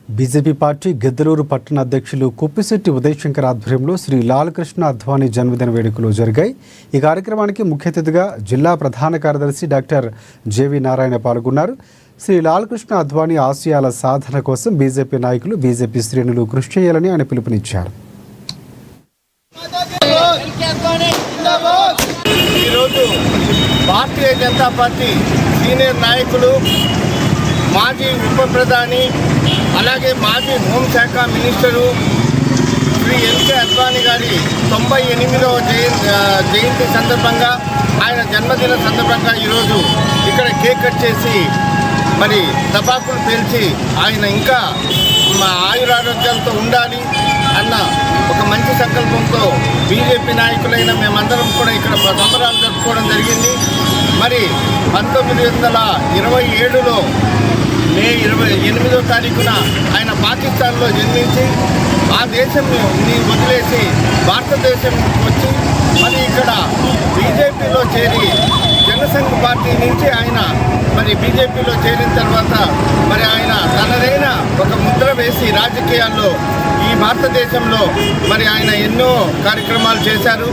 BJP party Giddalur పట్టణ అధ్యక్షులు కుప్పిశెట్టి ఉదయశంకర్ ఆధ్వర్యంలో శ్రీ లాల్కృష్ణ అద్వానీ జన్మదిన వేడుకలు జరిగాయి. ఈ కార్యక్రమానికి ముఖ్య అతిథిగా జిల్లా ప్రధాన కార్యదర్శి డాక్టర్ జేవి నారాయణ పాల్గొన్నారు. శ్రీ లాల్కృష్ణ అద్వానీ ఆశయాల సాధన కోసం బీజేపీ నాయకులు, బీజేపీ శ్రేణులు కృషి చేయాలని ఆయన పిలుపునిచ్చారు. ఈరోజు భారతీయ జనతా పార్టీ సీనియర్ నాయకులు, మాజీ ఉప ప్రధాని, అలాగే మాజీ హోంశాఖ మినిస్టరు శ్రీ ఎల్కే అద్వానీ గారి 98వ జయంతి సందర్భంగా, ఆయన జన్మదిన సందర్భంగా ఈరోజు ఇక్కడ కేక్ కట్ చేసి మరి టపాకులు పేల్చి ఆయన ఇంకా ఆయురారోగ్యాలతో ఉండాలి అన్న ఒక మంచి సంకల్పంతో బీజేపీ నాయకులైన మేమందరం కూడా ఇక్కడ సంబరాలు జరుపుకోవడం జరిగింది. మరి 1927లో మే 28వ తారీఖున ఆయన పాకిస్తాన్లో జన్మించి ఆ దేశంని వదిలేసి భారతదేశం వచ్చి మరి ఇక్కడ బీజేపీలో చేరి జనసంఘ్ పార్టీ నుంచి ఆయన మరి బీజేపీలో చేరిన తర్వాత మరి ఆయన తనదైన ఒక ముద్ర వేసి రాజకీయాల్లో ఈ భారతదేశంలో మరి ఆయన ఎన్నో కార్యక్రమాలు చేశారు.